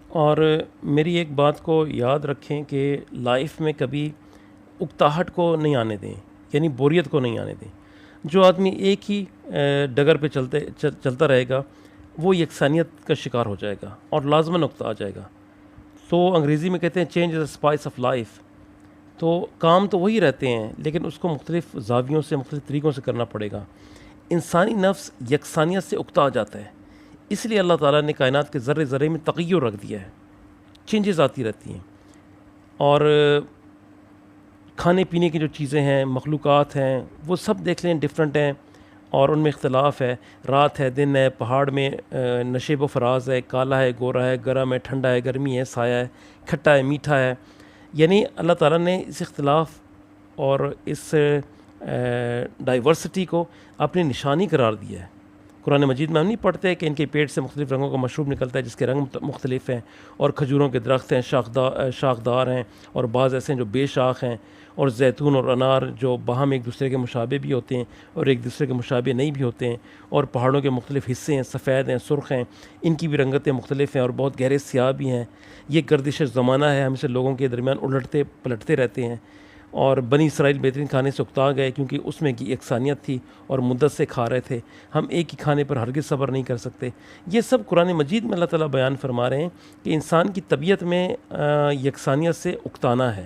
اور میری ایک بات کو یاد رکھیں کہ لائف میں کبھی اکتاہٹ کو نہیں آنے دیں، یعنی بوریت کو نہیں آنے دیں۔ جو آدمی ایک ہی ڈگر پہ چلتا رہے گا وہ یکسانیت کا شکار ہو جائے گا اور لازماً اکتا جائے گا۔ تو انگریزی میں کہتے ہیں change is a spice of life. تو کام تو وہی رہتے ہیں لیکن اس کو مختلف زاویوں سے مختلف طریقوں سے کرنا پڑے گا۔ انسانی نفس یکسانیت سے اکتا جاتا ہے، اس لیے اللہ تعالیٰ نے کائنات کے ذرے ذرے میں تغیر رکھ دیا ہے، چینجز آتی رہتی ہیں۔ اور کھانے پینے کی جو چیزیں ہیں، مخلوقات ہیں، وہ سب دیکھ لیں ڈفرینٹ ہیں اور ان میں اختلاف ہے۔ رات ہے، دن ہے، پہاڑ میں نشیب و فراز ہے، کالا ہے، گورا ہے، گرم ہے، ٹھنڈا ہے، گرمی ہے، سایہ ہے، کھٹا ہے، میٹھا ہے۔ یعنی اللہ تعالیٰ نے اس اختلاف اور اس ڈائیورسٹی کو اپنی نشانی قرار دیا ہے۔ قرآن مجید میں ہم نہیں پڑھتے کہ ان کے پیٹ سے مختلف رنگوں کا مشروب نکلتا ہے جس کے رنگ مختلف ہیں، اور کھجوروں کے درخت ہیں، شاخدار ہیں، اور بعض ایسے ہیں جو بے شاخ ہیں، اور زیتون اور انار جو باہم ایک دوسرے کے مشابہ بھی ہوتے ہیں اور ایک دوسرے کے مشابہ نہیں بھی ہوتے ہیں، اور پہاڑوں کے مختلف حصے ہیں، سفید ہیں، سرخ ہیں، ان کی بھی رنگتیں مختلف ہیں اور بہت گہرے سیاہ بھی ہیں۔ یہ گردش زمانہ ہے، ہم سے لوگوں کے درمیان الٹتے پلٹتے رہتے ہیں۔ اور بنی اسرائیل بہترین کھانے سے اکتا گئے کیونکہ اس میں کی یکسانیت تھی اور مدت سے کھا رہے تھے۔ ہم ایک ہی کھانے پر ہرگز صبر نہیں کر سکتے۔ یہ سب قرآن مجید میں اللہ تعالیٰ بیان فرما رہے ہیں کہ انسان کی طبیعت میں یکسانیت سے اکتانا ہے،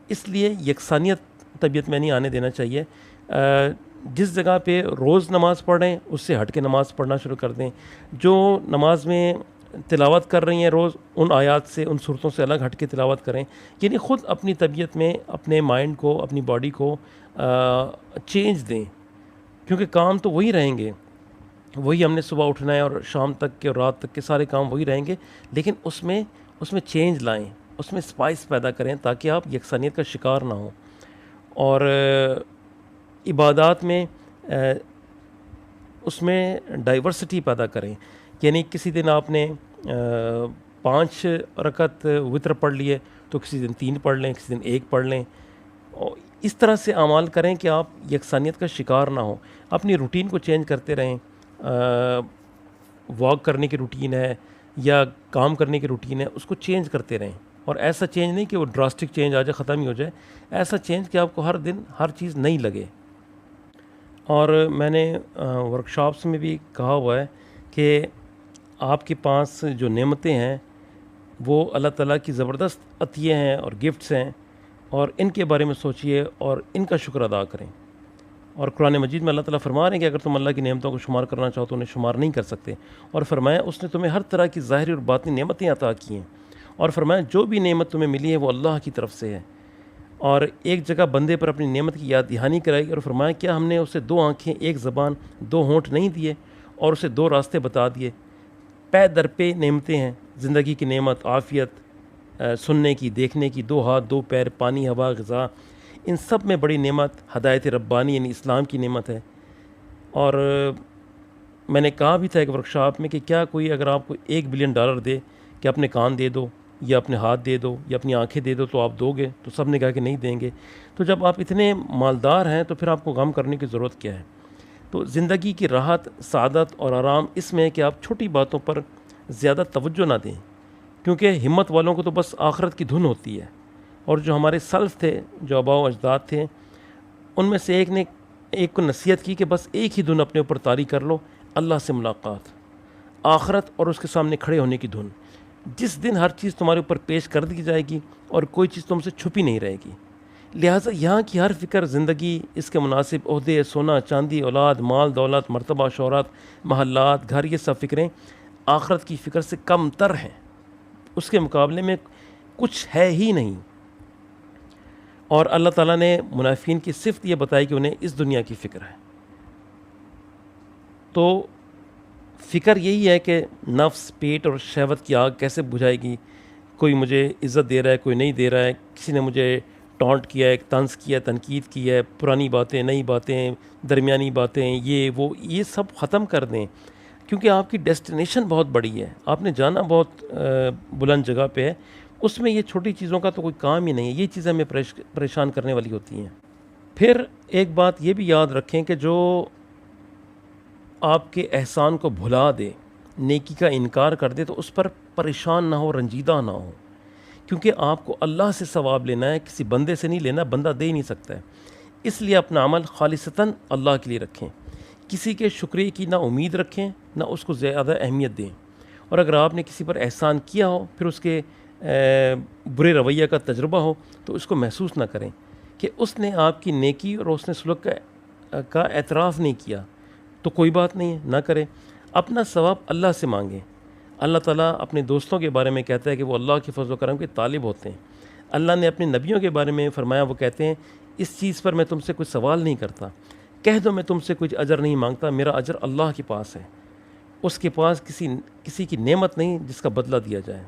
اس لیے یکسانیت طبیعت میں نہیں آنے دینا چاہیے۔ جس جگہ پہ روز نماز پڑھ رہے ہیں اس سے ہٹ کے نماز پڑھنا شروع کر دیں۔ جو نماز میں تلاوت کر رہی ہیں روز، ان آیات سے، ان صورتوں سے الگ ہٹ کے تلاوت کریں، یعنی خود اپنی طبیعت میں اپنے مائنڈ کو، اپنی باڈی کو چینج دیں، کیونکہ کام تو وہی رہیں گے، وہی ہم نے صبح اٹھنا ہے اور شام تک کے اور رات تک کے سارے کام وہی رہیں گے، لیکن اس میں چینج لائیں، اس میں اسپائس پیدا کریں تاکہ آپ یکسانیت کا شکار نہ ہوں۔ اور عبادات میں اس میں ڈائیورسٹی پیدا کریں، یعنی کسی دن آپ نے 5 رکعت وتر پڑھ لیے تو کسی دن 3 پڑھ لیں، کسی دن 1 پڑھ لیں، اور اس طرح سے اعمال کریں کہ آپ یکسانیت کا شکار نہ ہوں۔ اپنی روٹین کو چینج کرتے رہیں، واک کرنے کی روٹین ہے یا کام کرنے کی روٹین ہے، اس کو چینج کرتے رہیں، اور ایسا چینج نہیں کہ وہ ڈراسٹک چینج آ جائے، ختم ہی ہو جائے، ایسا چینج کہ آپ کو ہر دن ہر چیز نہیں لگے۔ اور میں نے ورکشاپس میں بھی کہا ہوا ہے کہ آپ کے پاس جو نعمتیں ہیں وہ اللہ تعالیٰ کی زبردست عطیے ہیں اور گفٹس ہیں، اور ان کے بارے میں سوچئے اور ان کا شکر ادا کریں۔ اور قرآن مجید میں اللہ تعالیٰ فرما رہے ہیں کہ اگر تم اللہ کی نعمتوں کو شمار کرنا چاہو تو انہیں شمار نہیں کر سکتے، اور فرمایا اس نے تمہیں ہر طرح کی ظاہری اور باطنی نعمتیں عطا کی ہیں، اور فرمایا جو بھی نعمت تمہیں ملی ہے وہ اللہ کی طرف سے ہے۔ اور ایک جگہ بندے پر اپنی نعمت کی یاد دہانی کرائی اور فرمایا کیا ہم نے اسے 2 آنکھیں، 1 زبان، 2 ہونٹ نہیں دیے اور اسے 2 راستے بتا دیے؟ پے در پہ نعمتیں ہیں، زندگی کی نعمت، عافیت، سننے کی، دیکھنے کی، 2 ہاتھ، 2 پیر، پانی، ہوا، غذا، ان سب میں بڑی نعمت ہدایت ربانی یعنی اسلام کی نعمت ہے۔ اور میں نے کہا بھی تھا ایک ورکشاپ میں کہ کیا کوئی اگر آپ کو $1 بلین دے کہ اپنے کان دے دو یا اپنے ہاتھ دے دو یا اپنی آنکھیں دے دو تو آپ دو گے؟ تو سب نے کہا کہ نہیں دیں گے۔ تو جب آپ اتنے مالدار ہیں تو پھر آپ کو غم کرنے کی ضرورت کیا ہے؟ تو زندگی کی راحت، سعادت اور آرام اس میں ہے کہ آپ چھوٹی باتوں پر زیادہ توجہ نہ دیں، کیونکہ ہمت والوں کو تو بس آخرت کی دھن ہوتی ہے۔ اور جو ہمارے سلف تھے، جو آباء و اجداد تھے، ان میں سے ایک نے ایک کو نصیحت کی کہ بس ایک ہی دھن اپنے اوپر طاری کر لو، اللہ سے ملاقات، آخرت اور اس کے سامنے کھڑے ہونے کی دھن۔ جس دن ہر چیز تمہارے اوپر پیش کر دی جائے گی اور کوئی چیز تم سے چھپی نہیں رہے گی، لہٰذا یہاں کی ہر فکر، زندگی، اس کے مناسب عہدے، سونا چاندی، اولاد، مال دولت، مرتبہ، شہرت، محلات، گھر، یہ سب فکریں آخرت کی فکر سے کم تر ہیں، اس کے مقابلے میں کچھ ہے ہی نہیں۔ اور اللہ تعالیٰ نے منافقین کی صفت یہ بتائی کہ انہیں اس دنیا کی فکر ہے۔ تو فکر یہی ہے کہ نفس، پیٹ اور شہوت کی آگ کیسے بجھائے گی، کوئی مجھے عزت دے رہا ہے، کوئی نہیں دے رہا ہے، کسی نے مجھے ٹونٹ کیا ہے، طنز کیا ہے، تنقید کی ہے، پرانی باتیں، نئی باتیں، درمیانی باتیں، یہ سب ختم کر دیں، کیونکہ آپ کی ڈیسٹینیشن بہت بڑی ہے، آپ نے جانا بہت بلند جگہ پہ ہے، اس میں یہ چھوٹی چیزوں کا تو کوئی کام ہی نہیں ہے، یہ چیزیں ہمیں پریشان کرنے والی ہوتی ہیں۔ پھر ایک بات یہ بھی یاد رکھیں کہ جو آپ کے احسان کو بھلا دے، نیکی کا انکار کر دے، تو اس پر پریشان نہ ہو، رنجیدہ نہ ہو، کیونکہ آپ کو اللہ سے ثواب لینا ہے، کسی بندے سے نہیں لینا، بندہ دے ہی نہیں سکتا ہے۔ اس لیے اپنا عمل خالصتاً اللہ کے لیے رکھیں، کسی کے شکریہ کی نہ امید رکھیں نہ اس کو زیادہ اہمیت دیں، اور اگر آپ نے کسی پر احسان کیا ہو پھر اس کے برے رویہ کا تجربہ ہو تو اس کو محسوس نہ کریں کہ اس نے آپ کی نیکی اور اس نے سلوک کا اعتراف نہیں کیا، تو کوئی بات نہیں ہے، نہ کریں۔ اپنا ثواب اللہ سے مانگیں۔ اللہ تعالیٰ اپنے دوستوں کے بارے میں کہتا ہے کہ وہ اللہ کے فضل و کرم کے طالب ہوتے ہیں۔ اللہ نے اپنے نبیوں کے بارے میں فرمایا، وہ کہتے ہیں اس چیز پر میں تم سے کوئی سوال نہیں کرتا، کہہ دو میں تم سے کچھ اجر نہیں مانگتا، میرا اجر اللہ کے پاس ہے، اس کے پاس کسی کی نعمت نہیں جس کا بدلہ دیا جائے۔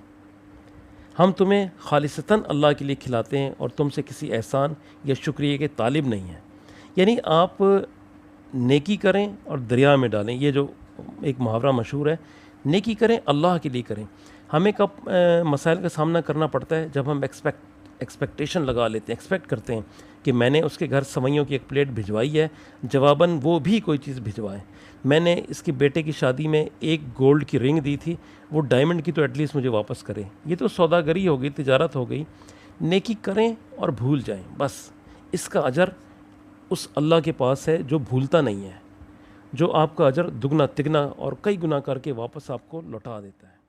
ہم تمہیں خالصتاً اللہ کے لیے کھلاتے ہیں اور تم سے کسی احسان یا شکریہ کے طالب نہیں ہیں۔ یعنی آپ نیکی کریں اور دریا میں ڈالیں، یہ جو ایک محاورہ مشہور ہے، نیکی کریں اللہ کے لیے کریں۔ ہمیں کب مسائل کا سامنا کرنا پڑتا ہے؟ جب ہم ایکسپیکٹیشن لگا لیتے ہیں، ایکسپیکٹ کرتے ہیں کہ میں نے اس کے گھر سوئیوں کی ایک پلیٹ بھجوائی ہے، جواباً وہ بھی کوئی چیز بھجوائے۔ میں نے اس کے بیٹے کی شادی میں ایک گولڈ کی رنگ دی تھی، وہ ڈائمنڈ کی تو ایٹ لیسٹ مجھے واپس کرے۔ یہ تو سوداگری ہو گئی، تجارت ہو گئی۔ نیکی کریں اور بھول جائیں، بس اس کا اجر اس اللہ کے پاس ہے جو بھولتا نہیں ہے، جو آپ کا اجر دگنا تگنا اور کئی گنا کر کے واپس آپ کو لوٹا دیتا ہے۔